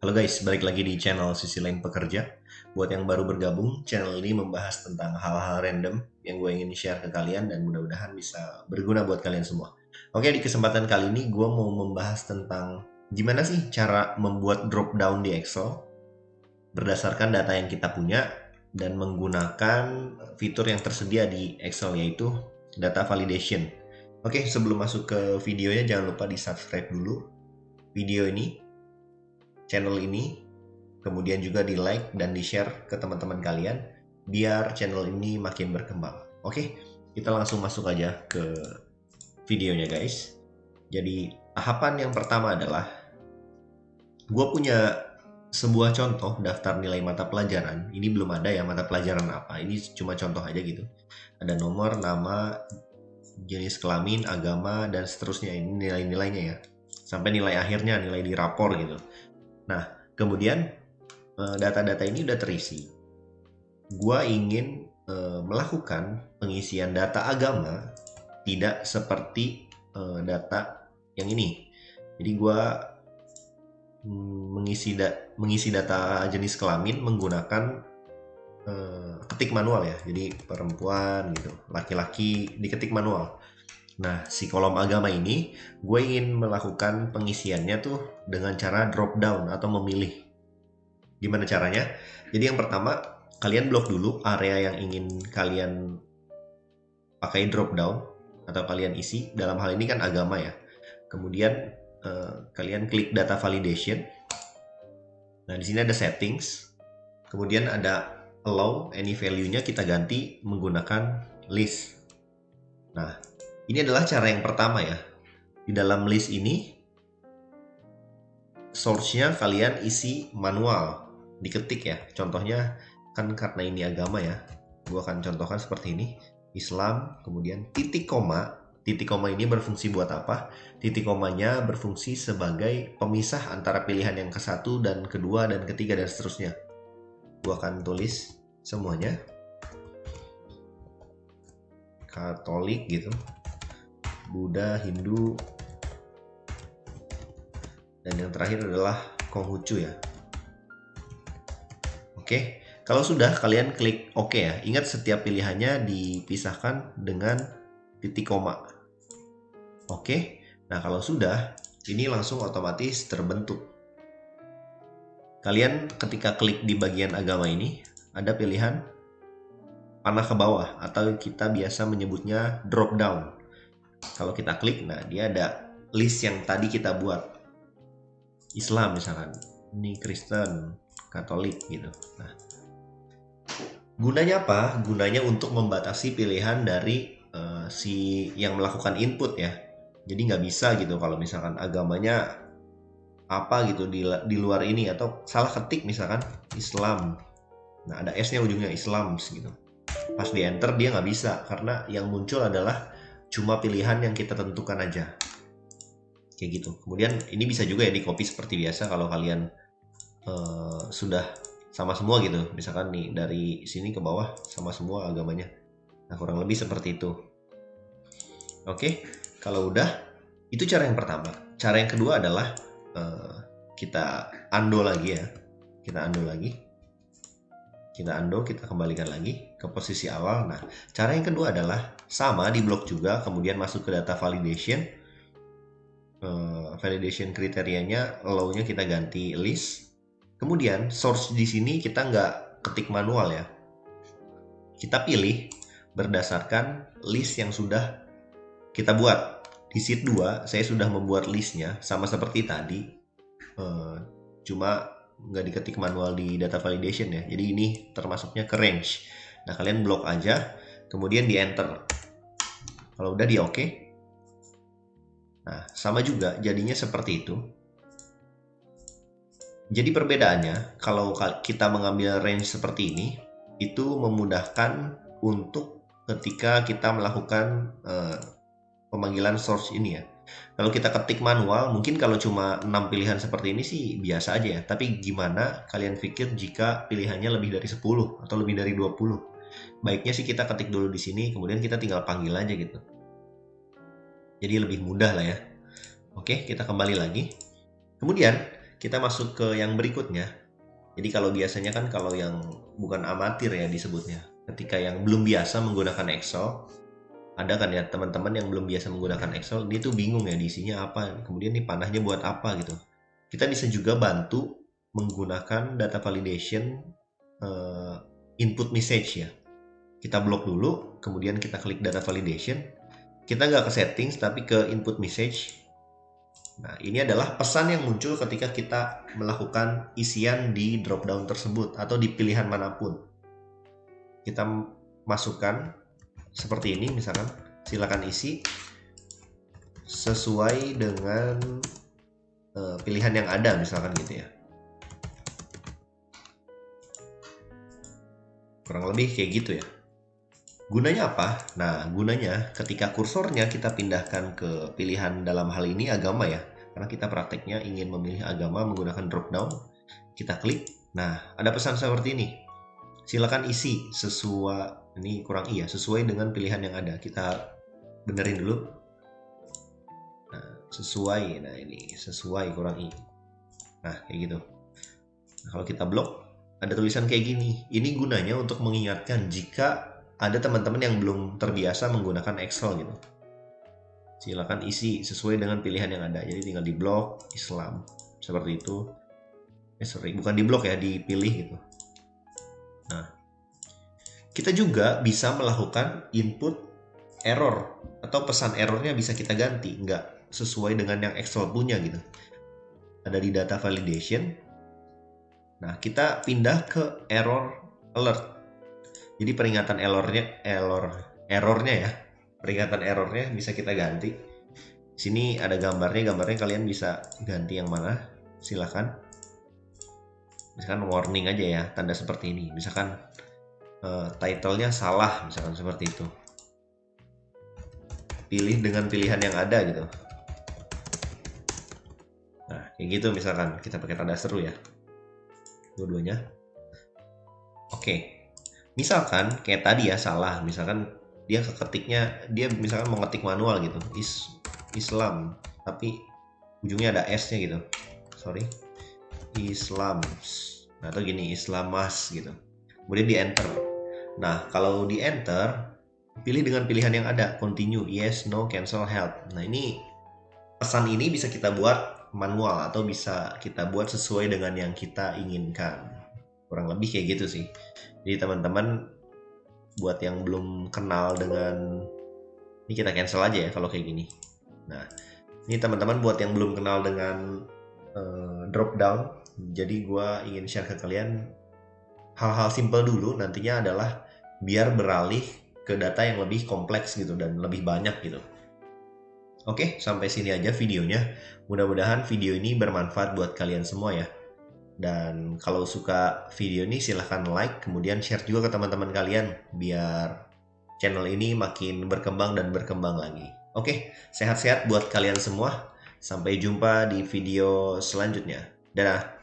Halo guys, balik lagi di channel Sisi Lain Pekerja. Buat yang baru bergabung, channel ini membahas tentang hal-hal random yang gue ingin share ke kalian dan mudah-mudahan bisa berguna buat kalian semua. Oke, di kesempatan kali ini gue mau membahas tentang gimana sih cara membuat drop down di Excel berdasarkan data yang kita punya dan menggunakan fitur yang tersedia di Excel yaitu data validation. Oke, sebelum masuk ke videonya jangan lupa di subscribe dulu video ini, channel ini, kemudian juga di like dan di share ke teman-teman kalian biar channel ini makin berkembang. Oke, kita langsung masuk aja ke videonya guys. Jadi tahapan yang pertama adalah gue punya sebuah contoh daftar nilai mata pelajaran. Ini belum ada ya mata pelajaran apa, ini cuma contoh aja gitu. Ada nomor, nama, jenis kelamin, agama, dan seterusnya. Ini nilai-nilainya ya, sampai nilai akhirnya, nilai di rapor gitu. Nah, kemudian data-data ini udah terisi. Gua ingin melakukan pengisian data agama tidak seperti data yang ini. Jadi gua mengisi data jenis kelamin menggunakan ketik manual ya. Jadi perempuan gitu, laki-laki diketik manual. Nah, si kolom agama ini gue ingin melakukan pengisiannya tuh dengan cara drop down atau memilih. Gimana caranya? Jadi yang pertama, kalian blok dulu area yang ingin kalian pakai drop down atau kalian isi. Dalam hal ini kan agama ya. Kemudian kalian klik data validation. Nah, di sini ada settings. Kemudian ada allow any value-nya kita ganti menggunakan list. Nah, ini adalah cara yang pertama ya. Di dalam list ini source-nya kalian isi manual, diketik ya. Contohnya kan karena ini agama ya, gue akan contohkan seperti ini. Islam, kemudian titik koma. Titik koma ini berfungsi buat apa? Titik komanya berfungsi sebagai pemisah antara pilihan yang ke satu dan kedua dan ketiga dan seterusnya. Gue akan tulis semuanya. Katolik gitu, Buddha, Hindu, dan yang terakhir adalah Konghucu ya. Oke, kalau sudah kalian klik OK ya. Ingat setiap pilihannya dipisahkan dengan titik koma. Oke, nah kalau sudah, ini langsung otomatis terbentuk. Kalian ketika klik di bagian agama ini, ada pilihan panah ke bawah atau kita biasa menyebutnya drop down. Kalau kita klik, nah dia ada list yang tadi kita buat. Islam misalkan, ini Kristen, Katolik gitu. Nah, gunanya apa? Gunanya untuk membatasi pilihan dari si yang melakukan input ya. Jadi nggak bisa gitu kalau misalkan agamanya apa gitu di luar ini atau salah ketik misalkan Islam. Nah ada S-nya ujungnya Islam gitu. Pas di enter dia nggak bisa karena yang muncul adalah cuma pilihan yang kita tentukan aja. Kayak gitu. Kemudian ini bisa juga ya di copy seperti biasa kalau kalian sudah sama semua gitu. Misalkan nih dari sini ke bawah sama semua agamanya. Nah kurang lebih seperti itu. Oke, kalau udah itu cara yang pertama. Cara yang kedua adalah kita undo lagi ya. Kita undo lagi. Kita undo, kita kembalikan lagi ke posisi awal. Nah, cara yang kedua adalah sama di blok juga, kemudian masuk ke data validation. Validation kriterianya, allow-nya kita ganti list. Kemudian source di sini kita nggak ketik manual ya. Kita pilih berdasarkan list yang sudah kita buat. Di sheet 2 saya sudah membuat listnya sama seperti tadi, cuma nggak diketik manual di data validation ya. Jadi ini termasuknya ke range. Nah kalian blok aja, kemudian di enter. Kalau udah di OK. Nah sama juga jadinya seperti itu. Jadi perbedaannya kalau kita mengambil range seperti ini, itu memudahkan untuk ketika kita melakukan pemanggilan source ini ya. Kalau kita ketik manual, mungkin kalau cuma 6 pilihan seperti ini sih biasa aja ya. Tapi gimana kalian pikir jika pilihannya lebih dari 10 atau lebih dari 20? Baiknya sih kita ketik dulu di sini, kemudian kita tinggal panggil aja gitu. Jadi lebih mudah lah ya. Oke, kita kembali lagi. Kemudian kita masuk ke yang berikutnya. Jadi kalau biasanya kan kalau yang bukan amatir ya disebutnya, ketika yang belum biasa menggunakan Excel, ada kan ya teman-teman yang belum biasa menggunakan Excel, dia tuh bingung ya diisinya apa, kemudian nih panahnya buat apa gitu. Kita bisa juga bantu menggunakan data validation input message ya. Kita blok dulu, kemudian kita klik data validation. Kita nggak ke settings, tapi ke input message. Nah, ini adalah pesan yang muncul ketika kita melakukan isian di dropdown tersebut atau di pilihan manapun. Kita masukkan seperti ini, misalkan silakan isi sesuai dengan pilihan yang ada, misalkan gitu ya. Kurang lebih kayak gitu ya. Gunanya apa? Nah, gunanya ketika kursornya kita pindahkan ke pilihan dalam hal ini agama ya. Karena kita prakteknya ingin memilih agama menggunakan drop-down. Kita klik. Nah, ada pesan seperti ini. Silakan isi sesuai, ini kurang iya, sesuai dengan pilihan yang ada. Kita benerin dulu. Nah, sesuai. Nah, ini sesuai kurang i. Nah, kayak gitu. Nah, kalau kita blok, ada tulisan kayak gini. Ini gunanya untuk mengingatkan jika ada teman-teman yang belum terbiasa menggunakan Excel gitu. Silakan isi sesuai dengan pilihan yang ada. Jadi tinggal di blok Islam seperti itu. Bukan di blok ya, dipilih gitu. Nah, kita juga bisa melakukan input error atau pesan errornya bisa kita ganti, nggak sesuai dengan yang Excel punya gitu. Ada di data validation. Nah, kita pindah ke error alert. Jadi peringatan errornya ya. Peringatan errornya bisa kita ganti. Sini ada gambarnya kalian bisa ganti yang mana. Silakan. Misalkan warning aja ya, tanda seperti ini. Misalkan title-nya salah, misalkan seperti itu. Pilih dengan pilihan yang ada gitu. Nah, kayak gitu misalkan kita pakai tanda seru ya. Dua-duanya. Oke. Misalkan kayak tadi ya salah, misalkan dia keketiknya, dia misalkan mau ngetik manual gitu, Islam, tapi ujungnya ada S-nya gitu, sorry, Islam, nah atau gini, Islamas gitu, kemudian di enter. Nah kalau di enter, pilih dengan pilihan yang ada, continue, yes, no, cancel, help. Nah ini pesan ini bisa kita buat manual atau bisa kita buat sesuai dengan yang kita inginkan. Kurang lebih kayak gitu sih. Jadi teman-teman buat yang belum kenal dengan ini, kita cancel aja ya kalau kayak gini. Nah, ini teman-teman buat yang belum kenal dengan drop down. Jadi gue ingin share ke kalian hal-hal simple dulu, nantinya adalah biar beralih ke data yang lebih kompleks gitu dan lebih banyak gitu. Oke, sampai sini aja videonya. Mudah-mudahan video ini bermanfaat buat kalian semua ya. Dan kalau suka video ini silahkan like, kemudian share juga ke teman-teman kalian biar channel ini makin berkembang dan berkembang lagi. Oke, sehat-sehat buat kalian semua. Sampai jumpa di video selanjutnya. Dadah!